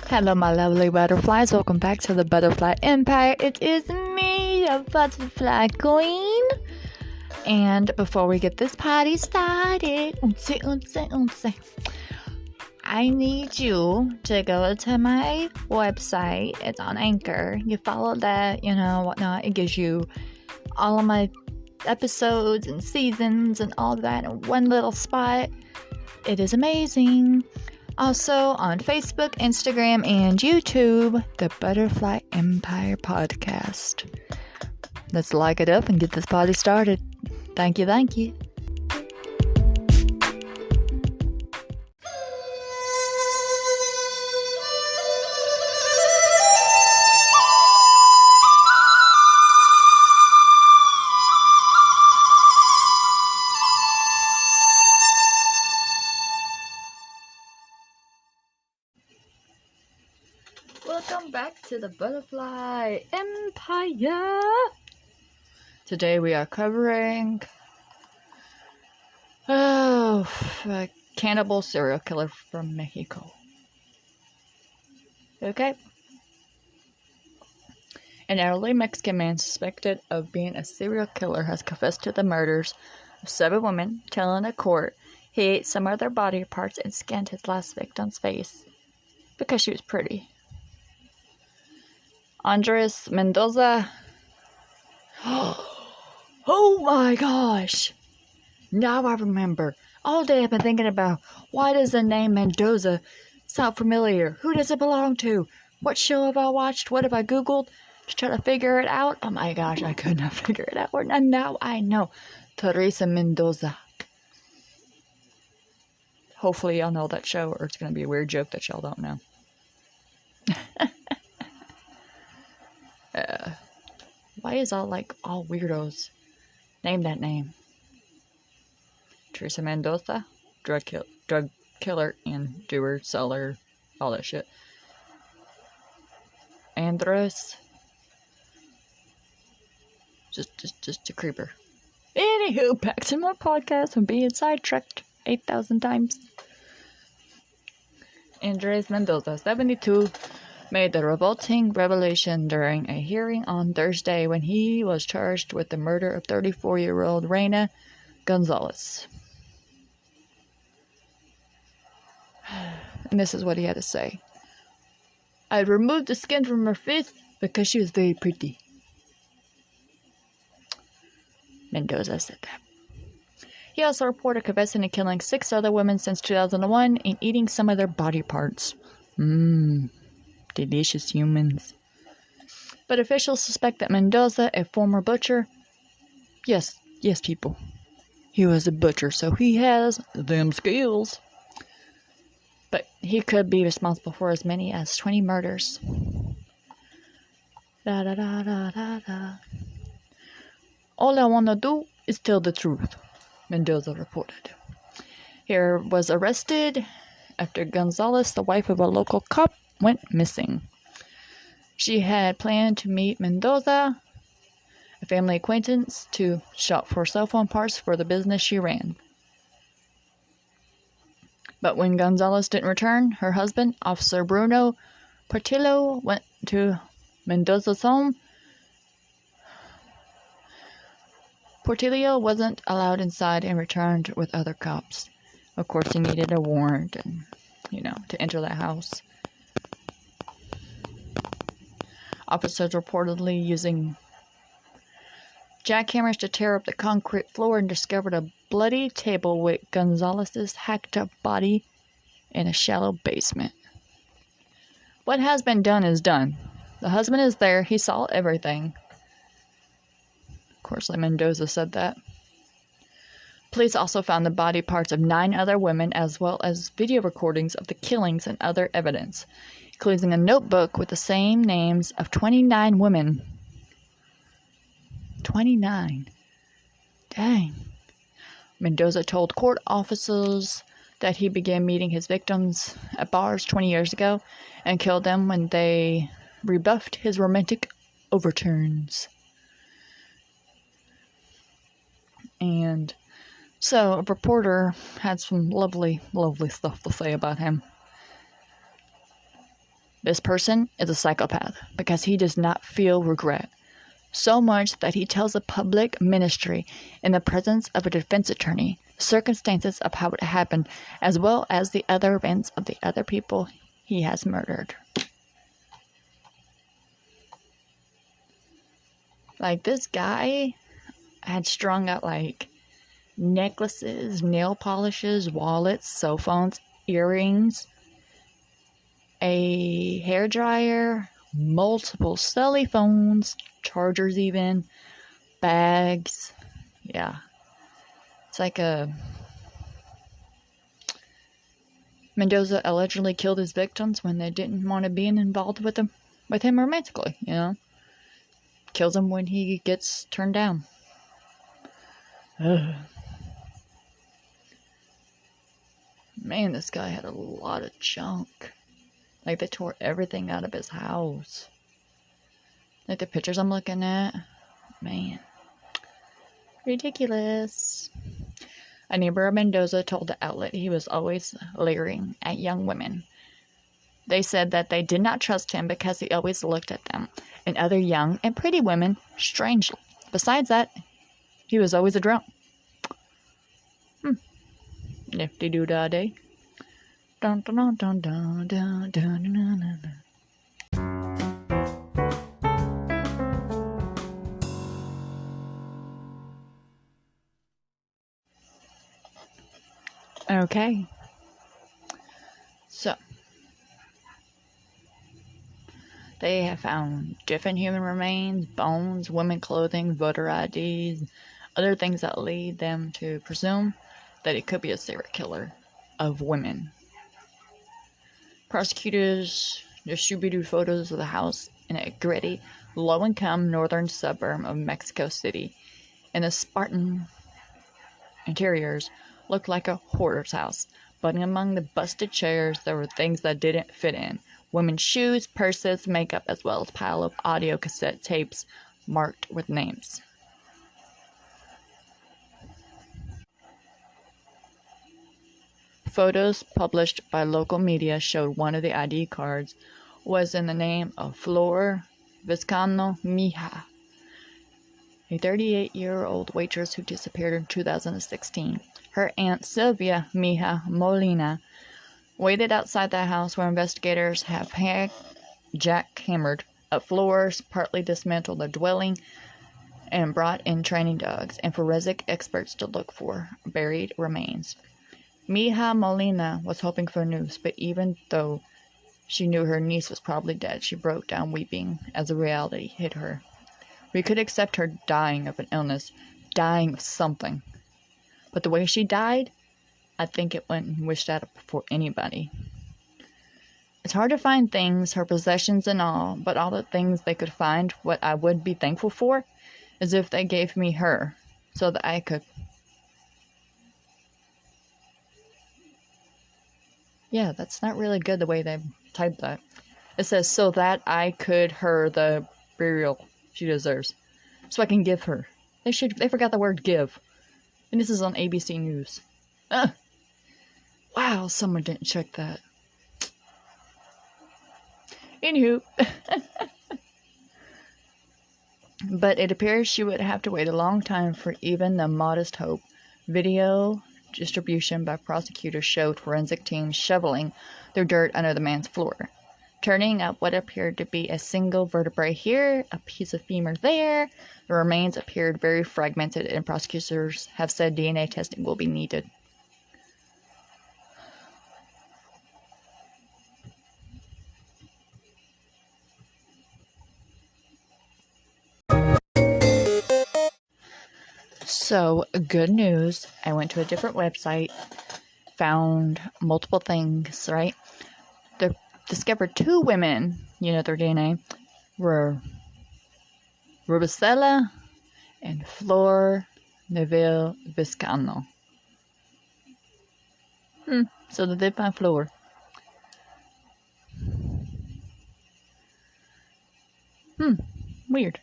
Hello, my lovely butterflies. Welcome back to the Butterfly Empire. It is me, the Butterfly Queen. And before we get this party started, I need you to go to my website. It's on Anchor. You follow that, whatnot. It gives you all of my episodes and seasons and all that in one little spot. It is amazing. Also on Facebook, Instagram, and YouTube, the Butterfly Empire Podcast. Let's like it up and get this party started. Thank you. Welcome back to the Butterfly Empire. Today we are covering a cannibal serial killer from Mexico. Okay? An elderly Mexican man suspected of being a serial killer has confessed to the murders of 7 women, telling a court he ate some of their body parts and skinned his last victim's face because she was pretty. Andres Mendoza. Oh my gosh! Now I remember. All day I've been thinking about, why does the name Mendoza sound familiar? Who does it belong to? What show have I watched? What have I Googled to try to figure it out? Oh my gosh, I could not figure it out. And now I know. Teresa Mendoza. Hopefully y'all know that show, or it's going to be a weird joke that y'all don't know. Why is all weirdos name that name? Teresa Mendoza, drug killer and doer, seller, all that shit. Andres, just a creeper. Anywho, back to my podcast. I'm being sidetracked 8,000 times. Andres Mendoza, 72, made the revolting revelation during a hearing on Thursday when he was charged with the murder of 34-year-old Reina Gonzalez. And this is what he had to say. I removed the skin from her face because she was very pretty. Mendoza said that. He also reported confessing to killing 6 other women since 2001 and eating some of their body parts. Delicious humans. But officials suspect that Mendoza, a former butcher, yes people, he was a butcher, so he has them skills. But he could be responsible for as many as 20 murders. All I want to do is tell the truth, Mendoza reported. He was arrested after Gonzalez, the wife of a local cop, went missing. She had planned to meet Mendoza, a family acquaintance, to shop for cell phone parts for the business she ran. But when Gonzalez didn't return, her husband, Officer Bruno Portillo, went to Mendoza's home. Portillo wasn't allowed inside and returned with other cops. Of course, he needed a warrant and, to enter that house. Officers reportedly using jackhammers to tear up the concrete floor and discovered a bloody table with Gonzalez's hacked up body in a shallow basement. What has been done is done. The husband is there. He saw everything. Of course, Mendoza said that. Police also found the body parts of 9 other women as well as video recordings of the killings and other evidence, including a notebook with the same names of 29 women. 29. Dang. Mendoza told court officials that he began meeting his victims at bars 20 years ago and killed them when they rebuffed his romantic overturns. And so a reporter had some lovely, lovely stuff to say about him. This person is a psychopath because he does not feel regret. So much that he tells the public ministry in the presence of a defense attorney circumstances of how it happened, as well as the other events of the other people he has murdered. Like, this guy had strung out like necklaces, nail polishes, wallets, cell phones, earrings, a hairdryer, multiple cell phones, chargers even, bags. Yeah. It's like Mendoza allegedly killed his victims when they didn't want to be involved with him romantically, you know. Kills him when he gets turned down. Ugh. Man, this guy had a lot of junk. Like, they tore everything out of his house. Like, the pictures I'm looking at. Man. Ridiculous. A neighbor of Mendoza told the outlet he was always leering at young women. They said that they did not trust him because he always looked at them and other young and pretty women strangely. Besides that, he was always a drunk. Nifty doo dah day. Dun dun dun dun dun dun dun dun dun. Okay. So, they have found different human remains, bones, women clothing, voter IDs, other things that lead them to presume that it could be a serial killer of women. Prosecutors distributed photos of the house in a gritty, low-income northern suburb of Mexico City, and the Spartan interiors looked like a hoarder's house. But among the busted chairs, there were things that didn't fit in. Women's shoes, purses, makeup, as well as a pile of audio cassette tapes marked with names. Photos published by local media showed one of the ID cards was in the name of Flor Vizcano Mija, a 38-year-old waitress who disappeared in 2016. Her aunt Sylvia Mija Molina waited outside the house where investigators have jackhammered up floors, partly dismantled the dwelling, and brought in training dogs and forensic experts to look for buried remains. Mija Molina was hoping for news, but even though she knew her niece was probably dead, she broke down weeping as the reality hit her. We could accept her dying of an illness, dying of something. But the way she died, I think it wouldn't wish that for anybody. It's hard to find things, her possessions and all, but all the things they could find, what I would be thankful for, is if they gave me her, so that I could... Yeah, that's not really good the way they typed that. It says, so that I could her the burial she deserves. So I can give her. They forgot the word give. And this is on ABC News. Wow, someone didn't check that. Anywho. But it appears she would have to wait a long time for even the modest hope. Video distribution by prosecutors showed forensic teams shoveling their dirt under the man's floor, turning up what appeared to be a single vertebrae here, a piece of femur there. The remains appeared very fragmented, and prosecutors have said DNA testing will be needed. So, good news. I went to a different website, found multiple things, right? They discovered 2 women, their DNA were Rubicella and Flor Neville Vizcano. So they did find Flor. Weird.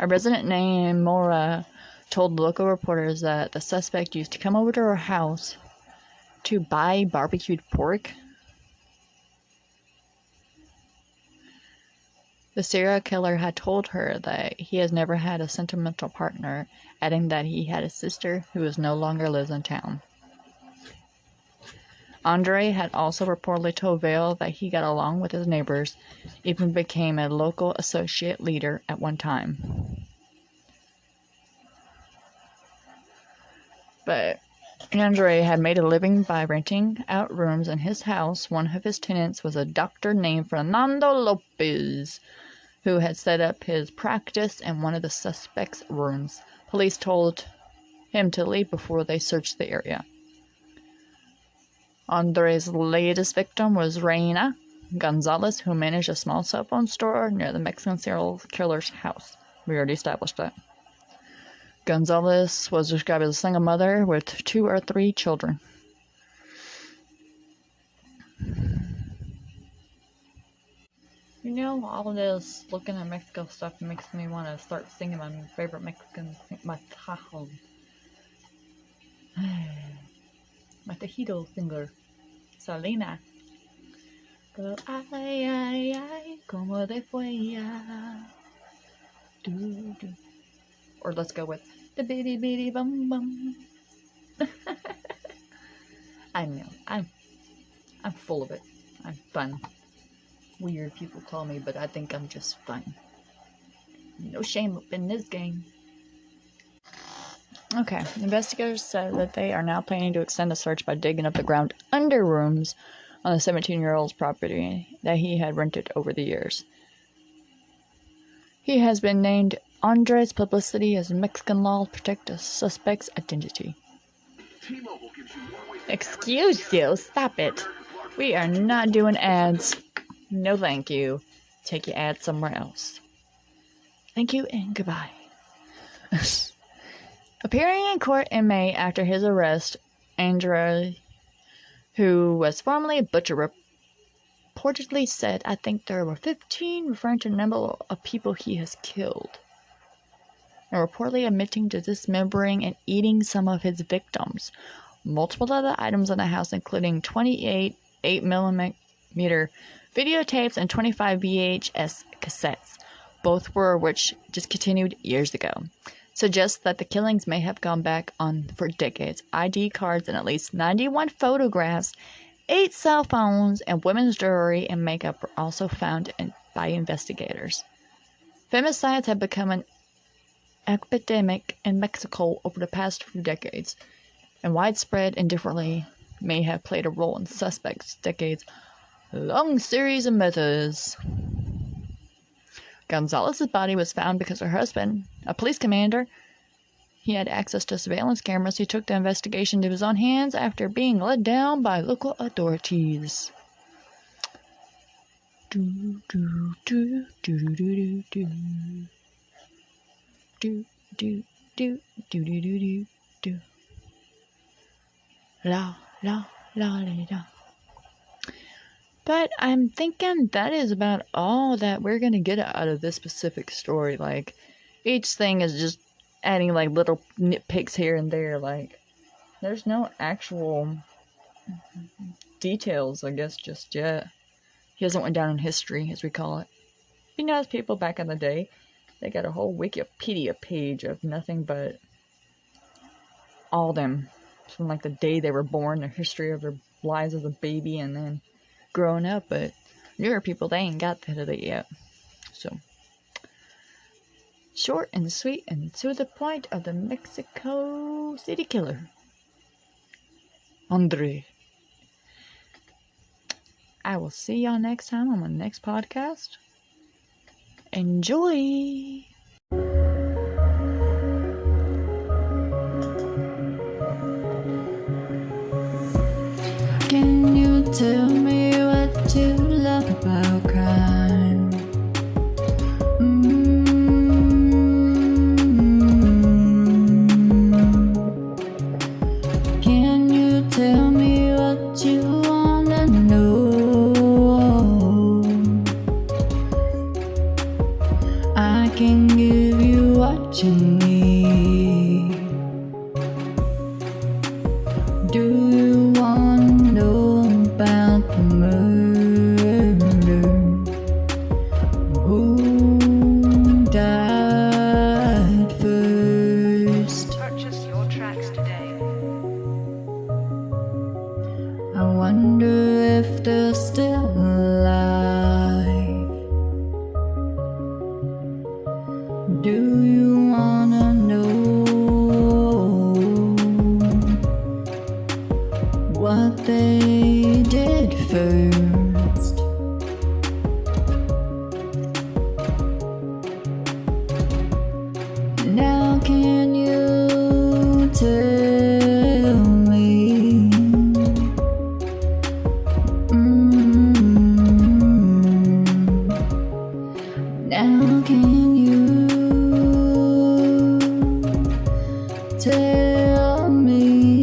A resident named Mora told local reporters that the suspect used to come over to her house to buy barbecued pork. The serial killer had told her that he has never had a sentimental partner, adding that he had a sister who no longer lives in town. Andre had also reportedly told Vale that he got along with his neighbors, even became a local associate leader at one time. But Andre had made a living by renting out rooms in his house. One of his tenants was a doctor named Fernando Lopez, who had set up his practice in one of the suspect's rooms. Police told him to leave before they searched the area. Andre's latest victim was Reina Gonzalez, who managed a small cell phone store near the Mexican serial killer's house. We already established that. Gonzalez was described as a single mother with 2 or 3 children. You know, all this looking at Mexico stuff makes me want to start singing my favorite Mexican, my Tahoe. My Tejido singer, Selena. Go, ay, ay, ay, como de fuera. Do, do. Or let's go with the bitty bitty bum bum. I know, I'm full of it. I'm fun. Weird people call me, but I think I'm just fun. No shame up in this game. Okay, investigators said that they are now planning to extend the search by digging up the ground under rooms on the 17-year-old's property that he had rented over the years. He has been named Andres publicity as Mexican law to protect the suspect's identity. Excuse you, stop it. We are not doing ads. No thank you. Take your ad somewhere else. Thank you and goodbye. Appearing in court in May after his arrest, Andre, who was formerly a butcher, reportedly said, "I think there were 15," referring to the number of people he has killed, and reportedly admitting to dismembering and eating some of his victims. Multiple other items in the house, including 28 8mm videotapes and 25 VHS cassettes, both were which discontinued years ago, suggests that the killings may have gone back on for decades. ID cards and at least 91 photographs, 8 cell phones, and women's jewelry and makeup were also found by investigators. Femicides have become an epidemic in Mexico over the past few decades, and widespread indifferently may have played a role in suspects' decades-long series of murders. Gonzalez's body was found because her husband, a police commander, he had access to surveillance cameras. He took the investigation to his own hands after being led down by local authorities. Do do do do do do do do do do do do do do. La la la la. But I'm thinking that is about all that we're gonna get out of this specific story. Like, each thing is just adding like little nitpicks here and there. Like, there's no actual details, I guess, just yet. He hasn't went down in history, as we call it. You know, those people back in the day, they got a whole Wikipedia page of nothing but all them from like the day they were born, their history of their lives as a baby, and then growing up. But newer people, they ain't got that of it yet. So, short and sweet and to the point of the Mexico City killer, Andre. I will see y'all next time on my next podcast. Enjoy! Can you tell me what you love about crime? Can you tell me what you wanna know? I can give you what you need. Do you wanna know about the murder? wonder if they're still alive. Do you wanna know what they did first? Now can you tell me? Now can you tell me?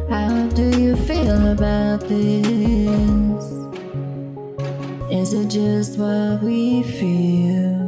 How do you feel about this? Is it just what we feel?